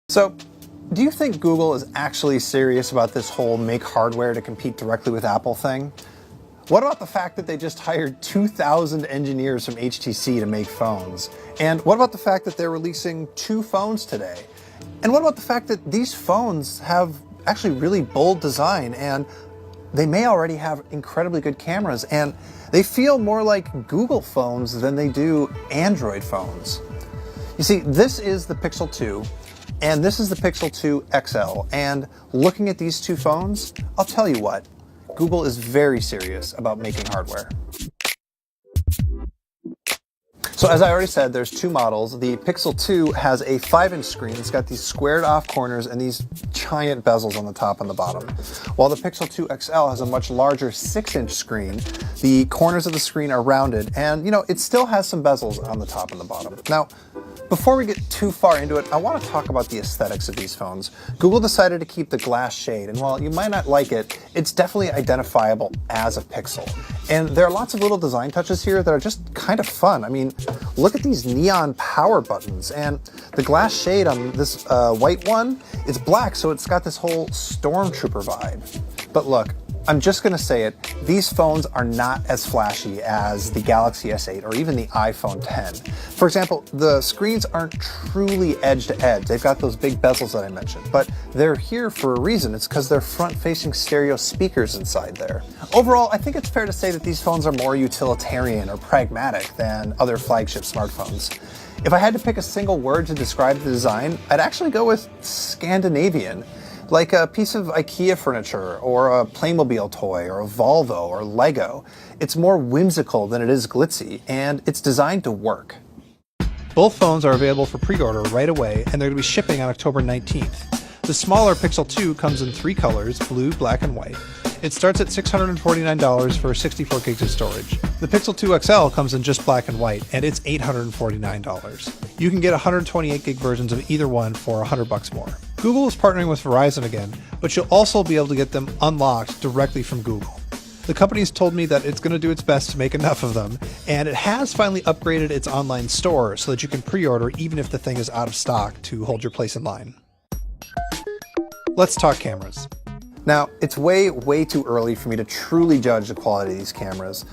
So, do you think Google is actually serious about this whole make hardware to compete directly with Apple thing? What about the fact that they just hired 2,000 engineers from HTC to make phones? And what about the fact that they're releasing 2 phones today? And what about the fact that these phones have actually really bold design, and they may already have incredibly good cameras, and they feel more like Google phones than they do Android phones? You see, this is the Pixel 2, and this is the Pixel 2 XL, and looking at these 2 phones, I'll tell you what, Google is very serious about making hardware. So as I already said, there's 2 models. The Pixel 2 has a 5-inch screen. It's got these squared off corners and these giant bezels on the top and the bottom. While the Pixel 2 XL has a much larger 6-inch screen, the corners of the screen are rounded, and it still has some bezels on the top and the bottom. Now, before we get too far into it, I want to talk about the aesthetics of these phones. Google decided to keep the glass shade, and while you might not like it, it's definitely identifiable as a Pixel. And there are lots of little design touches here that are just kind of fun. I mean, look at these neon power buttons, and the glass shade on this white one is black, so it's got this whole stormtrooper vibe. But look, I'm just going to say it, these phones are not as flashy as the Galaxy S8 or even the iPhone X. For example, the screens aren't truly edge-to-edge. They've got those big bezels that I mentioned, but they're here for a reason. It's because they're front-facing stereo speakers inside there. Overall, I think it's fair to say that these phones are more utilitarian or pragmatic than other flagship smartphones. If I had to pick a single word to describe the design, I'd actually go with Scandinavian. Like a piece of IKEA furniture, or a Playmobil toy, or a Volvo, or Lego. It's more whimsical than it is glitzy, and it's designed to work. Both phones are available for pre-order right away, and they're going to be shipping on October 19th. The smaller Pixel 2 comes in 3 colors, blue, black, and white. It starts at $649 for 64 gigs of storage. The Pixel 2 XL comes in just black and white, and it's $849. You can get 128 gig versions of either one for $100 more. Google is partnering with Verizon again, but you'll also be able to get them unlocked directly from Google. The company's told me that it's going to do its best to make enough of them, and it has finally upgraded its online store so that you can pre-order even if the thing is out of stock to hold your place in line. Let's talk cameras. Now, it's way too early for me to truly judge the quality of these cameras,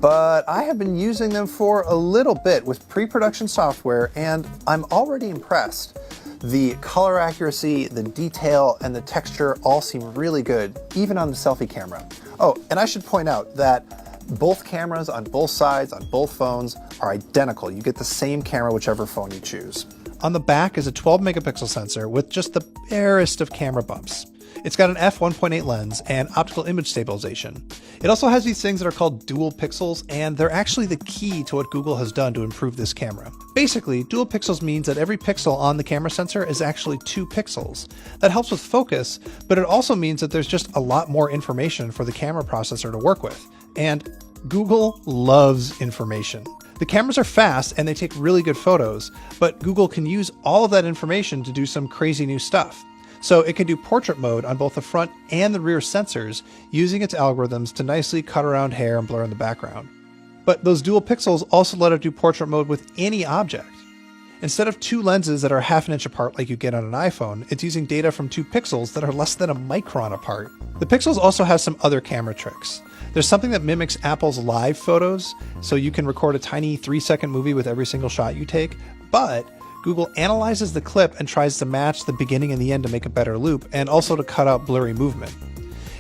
but I have been using them for a little bit with pre-production software, and I'm already impressed. The color accuracy, the detail, and the texture all seem really good, even on the selfie camera. Oh, and I should point out that both cameras on both sides, on both phones, are identical. You get the same camera whichever phone you choose. On the back is a 12 megapixel sensor with just the barest of camera bumps. It's got an f1.8 lens and optical image stabilization. It also has these things that are called dual pixels, and they're actually the key to what Google has done to improve this camera. Basically, dual pixels means that every pixel on the camera sensor is actually 2 pixels. That helps with focus, but it also means that there's just a lot more information for the camera processor to work with. And Google loves information. The cameras are fast and they take really good photos, but Google can use all of that information to do some crazy new stuff. So it can do portrait mode on both the front and the rear sensors, using its algorithms to nicely cut around hair and blur in the background. But those dual pixels also let it do portrait mode with any object. Instead of 2 lenses that are half an inch apart like you get on an iPhone, it's using data from 2 pixels that are less than a micron apart. The Pixels also have some other camera tricks. There's something that mimics Apple's live photos, so you can record a tiny 3-second movie with every single shot you take, but Google analyzes the clip and tries to match the beginning and the end to make a better loop, and also to cut out blurry movement.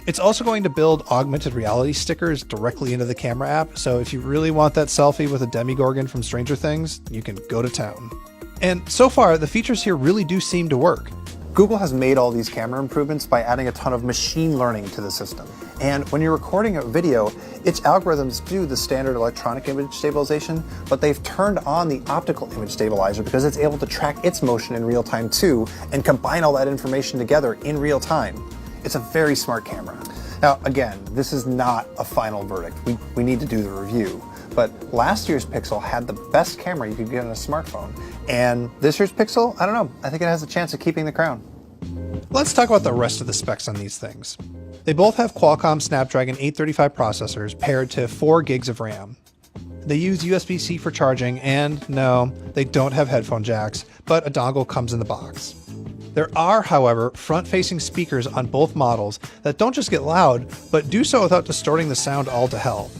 It's also going to build augmented reality stickers directly into the camera app, so if you really want that selfie with a Demogorgon from Stranger Things, you can go to town. And so far, the features here really do seem to work. Google has made all these camera improvements by adding a ton of machine learning to the system. And when you're recording a video, its algorithms do the standard electronic image stabilization, but they've turned on the optical image stabilizer because it's able to track its motion in real time too, and combine all that information together in real time. It's a very smart camera. Now, again, this is not a final verdict. We need to do the review. But last year's Pixel had the best camera you could get on a smartphone. And this year's Pixel, I don't know, I think it has a chance of keeping the crown. Let's talk about the rest of the specs on these things. They both have Qualcomm Snapdragon 835 processors paired to 4 gigs of RAM. They use USB-C for charging, and no, they don't have headphone jacks, but a dongle comes in the box. There are, however, front-facing speakers on both models that don't just get loud, but do so without distorting the sound all to hell.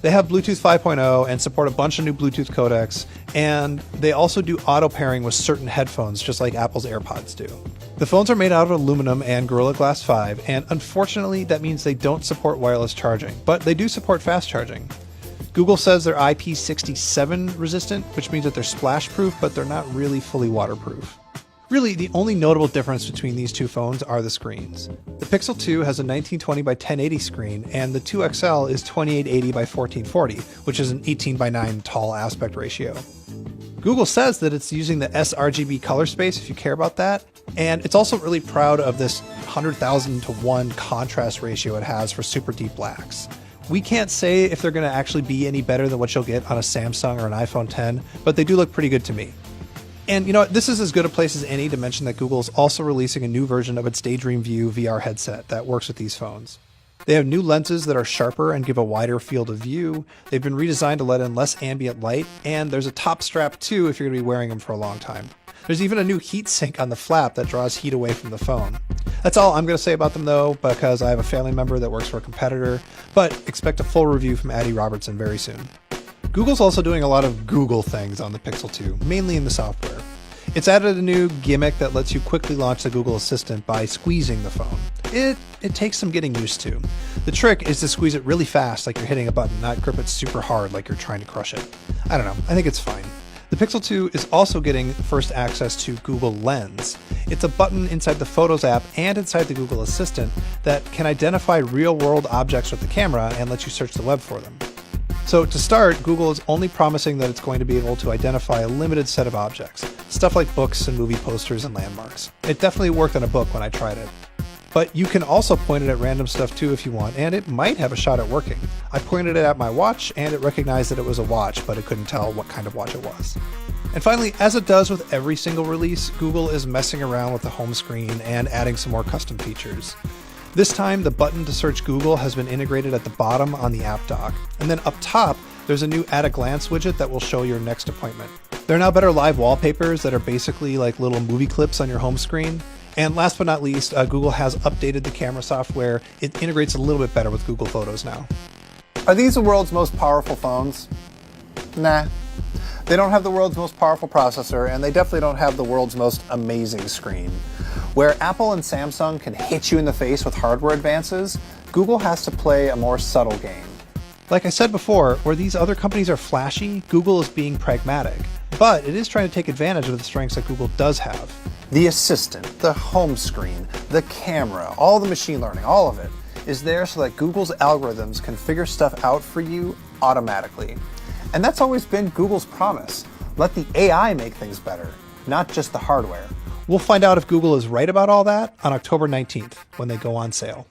They have Bluetooth 5.0 and support a bunch of new Bluetooth codecs, and they also do auto pairing with certain headphones, just like Apple's AirPods do. The phones are made out of aluminum and Gorilla Glass 5, and unfortunately that means they don't support wireless charging, but they do support fast charging. Google says they're IP67 resistant, which means that they're splash proof, but they're not really fully waterproof. Really, the only notable difference between these two phones are the screens. The Pixel 2 has a 1920 by 1080 screen, and the 2XL is 2880 by 1440, which is an 18 by 9 tall aspect ratio. Google says that it's using the sRGB color space if you care about that, and it's also really proud of this 100,000 to 1 contrast ratio it has for super deep blacks. We can't say if they're going to actually be any better than what you'll get on a Samsung or an iPhone 10, but they do look pretty good to me. And you know what, this is as good a place as any to mention that Google is also releasing a new version of its Daydream View VR headset that works with these phones. They have new lenses that are sharper and give a wider field of view. They've been redesigned to let in less ambient light, and there's a top strap too if you're going to be wearing them for a long time. There's even a new heat sink on the flap that draws heat away from the phone. That's all I'm going to say about them though, because I have a family member that works for a competitor, but expect a full review from Addie Robertson very soon. Google's also doing a lot of Google things on the Pixel 2, mainly in the software. It's added a new gimmick that lets you quickly launch the Google Assistant by squeezing the phone. It takes some getting used to. The trick is to squeeze it really fast like you're hitting a button, not grip it super hard like you're trying to crush it. I don't know, I think it's fine. The Pixel 2 is also getting first access to Google Lens. It's a button inside the Photos app and inside the Google Assistant that can identify real-world objects with the camera and let you search the web for them. So to start, Google is only promising that it's going to be able to identify a limited set of objects, stuff like books and movie posters and landmarks. It definitely worked on a book when I tried it. But you can also point it at random stuff too if you want, and it might have a shot at working. I pointed it at my watch, and it recognized that it was a watch, but it couldn't tell what kind of watch it was. And finally, as it does with every single release, Google is messing around with the home screen and adding some more custom features. This time, the button to search Google has been integrated at the bottom on the app dock, and then up top, there's a new At a Glance widget that will show your next appointment. There are now better live wallpapers that are basically like little movie clips on your home screen. And last but not least, Google has updated the camera software. It integrates a little bit better with Google Photos now. Are these the world's most powerful phones? Nah. They don't have the world's most powerful processor, and they definitely don't have the world's most amazing screen. Where Apple and Samsung can hit you in the face with hardware advances, Google has to play a more subtle game. Like I said before, where these other companies are flashy, Google is being pragmatic. But it is trying to take advantage of the strengths that Google does have. The Assistant, the home screen, the camera, all the machine learning, all of it is there so that Google's algorithms can figure stuff out for you automatically. And that's always been Google's promise. Let the AI make things better, not just the hardware. We'll find out if Google is right about all that on October 19th when they go on sale.